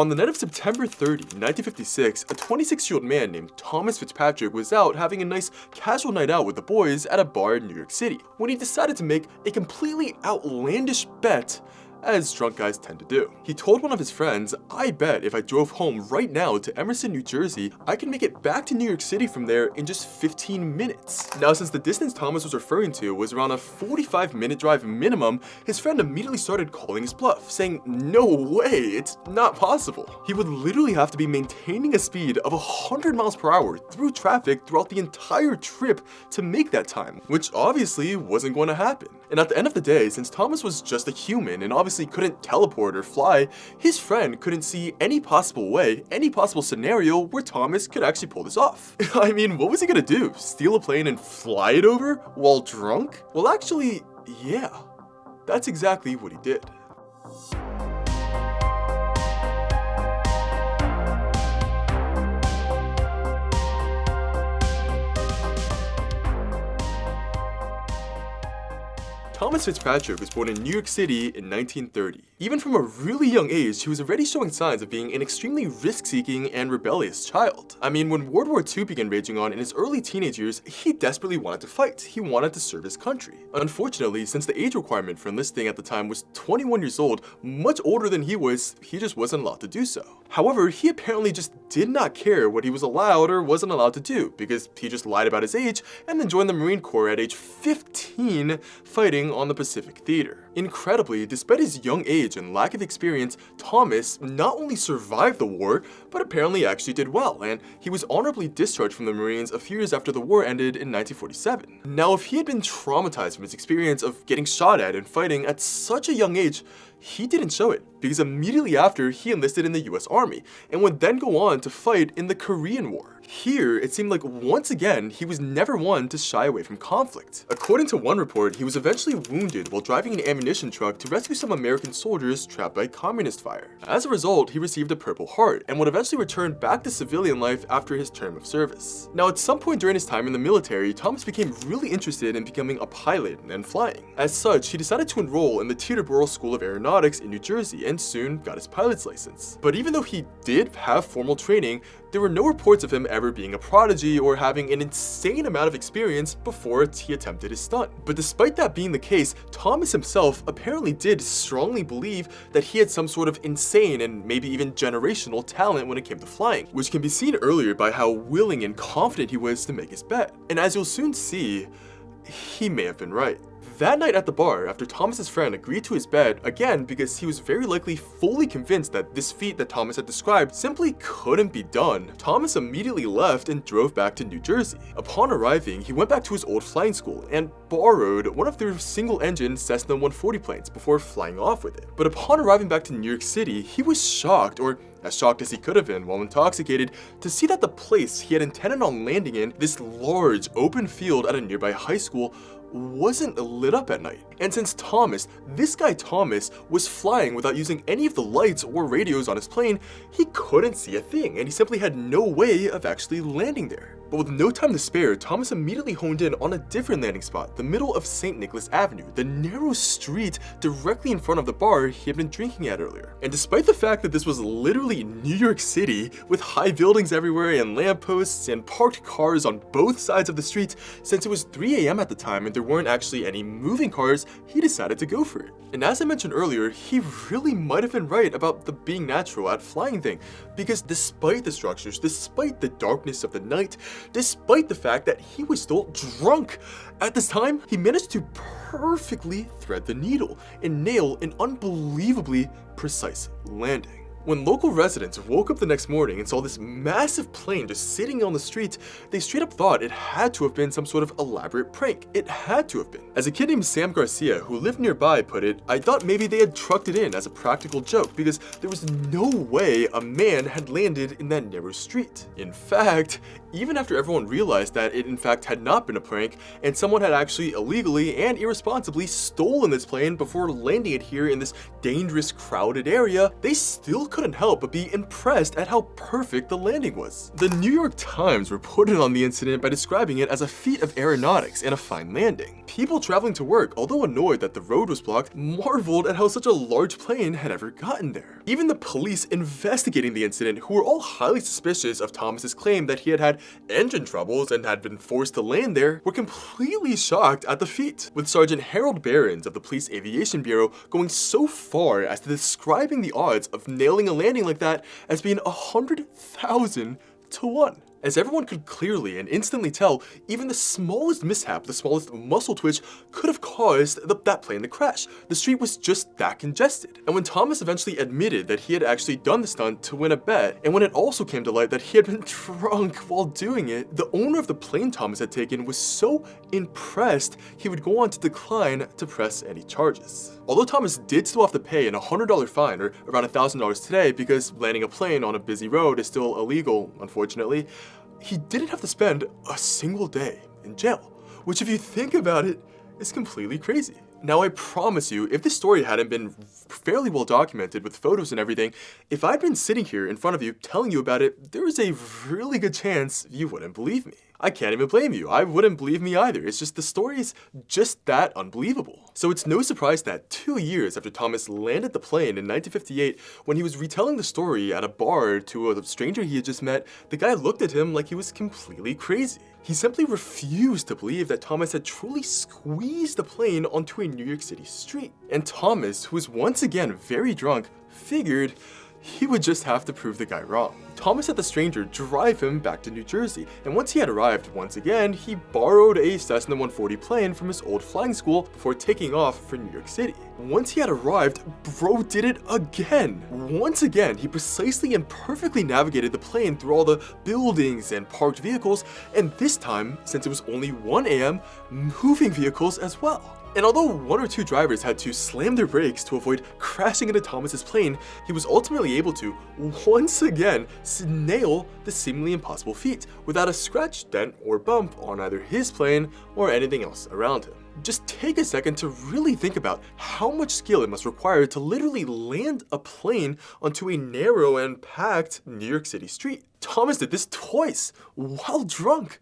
On the night of September 30, 1956, a 26-year-old man named Thomas Fitzpatrick was out having a nice casual night out with the boys at a bar in New York City when he decided to make a completely outlandish bet, as drunk guys tend to do. He told one of his friends, "I bet if I drove home right now to Emerson, New Jersey, I can make it back to New York City from there in just 15 minutes. Now, since the distance Thomas was referring to was around a 45-minute drive minimum, his friend immediately started calling his bluff, saying, "No way, it's not possible." He would literally have to be maintaining a speed of 100 miles per hour through traffic throughout the entire trip to make that time, which obviously wasn't going to happen. And at the end of the day, since Thomas was just a human and obviously couldn't teleport or fly, his friend couldn't see any possible way, any possible scenario where Thomas could actually pull this off. I mean, what was he gonna do? Steal a plane and fly it over while drunk? Well, actually, yeah, that's exactly what he did. Thomas Fitzpatrick was born in New York City in 1930. Even from a really young age, he was already showing signs of being an extremely risk-seeking and rebellious child. I mean, when World War II began raging on in his early teenage years, he desperately wanted to fight. He wanted to serve his country. Unfortunately, since the age requirement for enlisting at the time was 21 years old, much older than he just wasn't allowed to do so. However, he apparently just did not care what he was allowed or wasn't allowed to do, because he just lied about his age and then joined the Marine Corps at age 15, fighting on the Pacific Theater. Incredibly, despite his young age and lack of experience, Thomas not only survived the war, but apparently actually did well, and he was honorably discharged from the Marines a few years after the war ended in 1947. Now, if he had been traumatized from his experience of getting shot at and fighting at such a young age, he didn't show it, because immediately after, he enlisted in the US Army, and would then go on to fight in the Korean War. Here, it seemed like once again, he was never one to shy away from conflict. According to one report, he was eventually wounded while driving an ammunition truck to rescue some American soldiers trapped by communist fire. As a result, he received a Purple Heart, and would eventually return back to civilian life after his term of service. Now, at some point during his time in the military, Thomas became really interested in becoming a pilot and flying. As such, he decided to enroll in the Teterboro School of Aeronautics in New Jersey, and soon got his pilot's license. But even though he did have formal training, there were no reports of him ever being a prodigy or having an insane amount of experience before he attempted his stunt. But despite that being the case, Thomas himself apparently did strongly believe that he had some sort of insane and maybe even generational talent when it came to flying, which can be seen earlier by how willing and confident he was to make his bet. And as you'll soon see, he may have been right. That night at the bar, after Thomas's friend agreed to his bet, again because he was very likely fully convinced that this feat that Thomas had described simply couldn't be done, Thomas immediately left and drove back to New Jersey. Upon arriving, he went back to his old flying school and borrowed one of their single-engine Cessna 140 planes before flying off with it. But upon arriving back to New York City, he was shocked, or as shocked as he could have been while intoxicated, to see that the place he had intended on landing in, this large open field at a nearby high school, wasn't lit up at night. And since this guy Thomas, was flying without using any of the lights or radios on his plane, he couldn't see a thing, and he simply had no way of actually landing there. But with no time to spare, Thomas immediately honed in on a different landing spot, the middle of St. Nicholas Avenue, the narrow street directly in front of the bar he had been drinking at earlier. And despite the fact that this was literally New York City, with high buildings everywhere and lampposts and parked cars on both sides of the street, since it was 3 a.m. at the time and there weren't actually any moving cars, he decided to go for it. And as I mentioned earlier, he really might have been right about the being natural at flying thing, because despite the structures, despite the darkness of the night, despite the fact that he was still drunk at this time, he managed to perfectly thread the needle and nail an unbelievably precise landing. When local residents woke up the next morning and saw this massive plane just sitting on the street, they straight up thought it had to have been some sort of elaborate prank. It had to have been. As a kid named Sam Garcia, who lived nearby, put it, "I thought maybe they had trucked it in as a practical joke because there was no way a man had landed in that narrow street." In fact, even after everyone realized that it in fact had not been a prank and someone had actually illegally and irresponsibly stolen this plane before landing it here in this dangerous crowded area, they still couldn't help but be impressed at how perfect the landing was. The New York Times reported on the incident by describing it as a feat of aeronautics and a fine landing. People traveling to work, although annoyed that the road was blocked, marveled at how such a large plane had ever gotten there. Even the police investigating the incident, who were all highly suspicious of Thomas's claim that he had had engine troubles and had been forced to land there, were completely shocked at the feat, with Sergeant Harold Behrens of the Police Aviation Bureau going so far as to describing the odds of nailing a landing like that as being 100,000 to 1. As everyone could clearly and instantly tell, even the smallest mishap, the smallest muscle twitch, could have caused that plane to crash. The street was just that congested. And when Thomas eventually admitted that he had actually done the stunt to win a bet, and when it also came to light that he had been drunk while doing it, the owner of the plane Thomas had taken was so impressed he would go on to decline to press any charges. Although Thomas did still have to pay an $100 fine, or around $1,000 today, because landing a plane on a busy road is still illegal, unfortunately, he didn't have to spend a single day in jail, which if you think about it, is completely crazy. Now I promise you, if this story hadn't been fairly well documented with photos and everything, if I'd been sitting here in front of you telling you about it, there is a really good chance you wouldn't believe me. I can't even blame you. I wouldn't believe me either. It's just the story is just that unbelievable. So it's no surprise that 2 years after Thomas landed the plane in 1958, when he was retelling the story at a bar to a stranger he had just met, the guy looked at him like he was completely crazy. He simply refused to believe that Thomas had truly squeezed the plane onto a New York City street. And Thomas, who was once again very drunk, figured he would just have to prove the guy wrong. Thomas had the stranger drive him back to New Jersey, and once he had arrived once again, he borrowed a Cessna 140 plane from his old flying school before taking off for New York City. Once he had arrived, bro did it again. Once again, he precisely and perfectly navigated the plane through all the buildings and parked vehicles, and this time, since it was only 1 a.m., moving vehicles as well. And although 1 or 2 drivers had to slam their brakes to avoid crashing into Thomas's plane, he was ultimately able to, once again, nail the seemingly impossible feat without a scratch, dent, or bump on either his plane or anything else around him. Just take a second to really think about how much skill it must require to literally land a plane onto a narrow and packed New York City street. Thomas did this twice while drunk.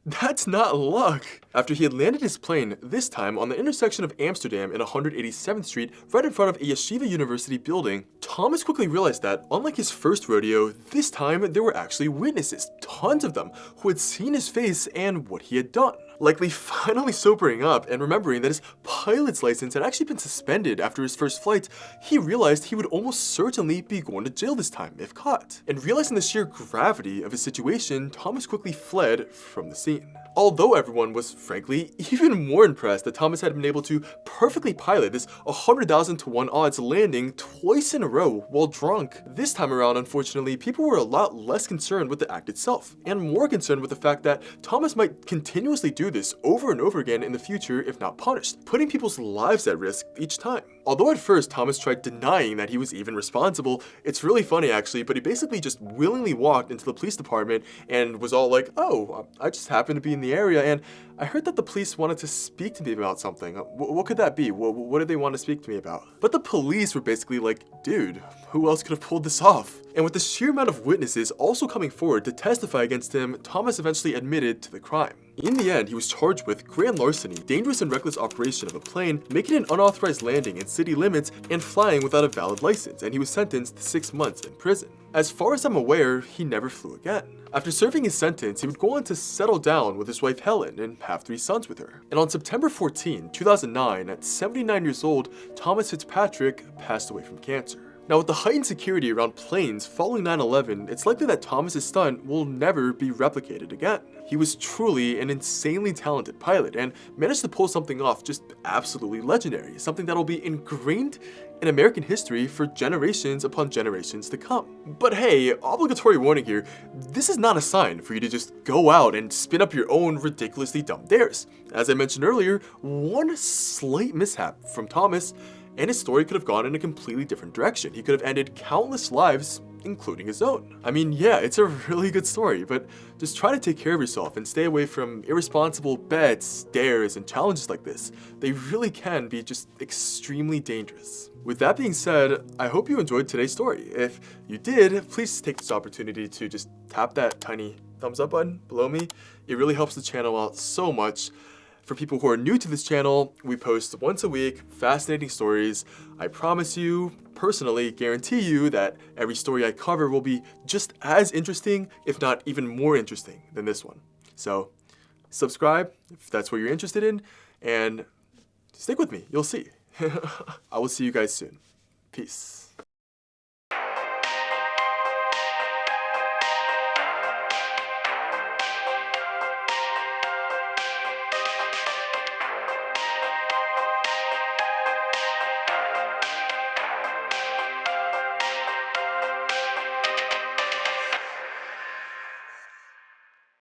That's not luck. After he had landed his plane, this time on the intersection of Amsterdam and 187th Street, right in front of a Yeshiva University building, Thomas quickly realized that, unlike his first rodeo, this time there were actually witnesses, tons of them, who had seen his face and what he had done. Likely finally sobering up and remembering that his pilot's license had actually been suspended after his first flight, he realized he would almost certainly be going to jail this time if caught. And realizing the sheer gravity of his situation, Thomas quickly fled from the scene. Although everyone was, frankly, even more impressed that Thomas had been able to perfectly pilot this 100,000 to 1 odds landing twice in a row while drunk, this time around, unfortunately, people were a lot less concerned with the act itself, and more concerned with the fact that Thomas might continuously do this over and over again in the future if not punished, putting people's lives at risk each time. Although at first Thomas tried denying that he was even responsible, it's really funny actually, but he basically just willingly walked into the police department and was all like, "Oh, I just happened to be in the area and I heard that the police wanted to speak to me about something. What could that be? What did they want to speak to me about?" But the police were basically like, "Dude, who else could have pulled this off?" And with the sheer amount of witnesses also coming forward to testify against him, Thomas eventually admitted to the crime. In the end, he was charged with grand larceny, dangerous and reckless operation of a plane, making an unauthorized landing in city limits, and flying without a valid license, and he was sentenced to 6 months in prison. As far as I'm aware, he never flew again. After serving his sentence, he would go on to settle down with his wife Helen and have 3 sons with her. And on September 14, 2009, at 79 years old, Thomas Fitzpatrick passed away from cancer. Now, with the heightened security around planes following 9/11, it's likely that Thomas's stunt will never be replicated again. He was truly an insanely talented pilot and managed to pull something off just absolutely legendary, something that'll be ingrained in American history for generations upon generations to come. But hey, obligatory warning here, this is not a sign for you to just go out and spin up your own ridiculously dumb dares. As I mentioned earlier, one slight mishap from Thomas and his story could have gone in a completely different direction. He could have ended countless lives, including his own. I mean, yeah, it's a really good story, but just try to take care of yourself and stay away from irresponsible bets, dares, and challenges like this. They really can be just extremely dangerous. With that being said, I hope you enjoyed today's story. If you did, please take this opportunity to just tap that tiny thumbs up button below me. It really helps the channel out so much. For people who are new to this channel, we post once a week fascinating stories. I promise you, personally, guarantee you that every story I cover will be just as interesting, if not even more interesting than this one. So subscribe if that's what you're interested in, and stick with me, you'll see. I will see you guys soon. Peace.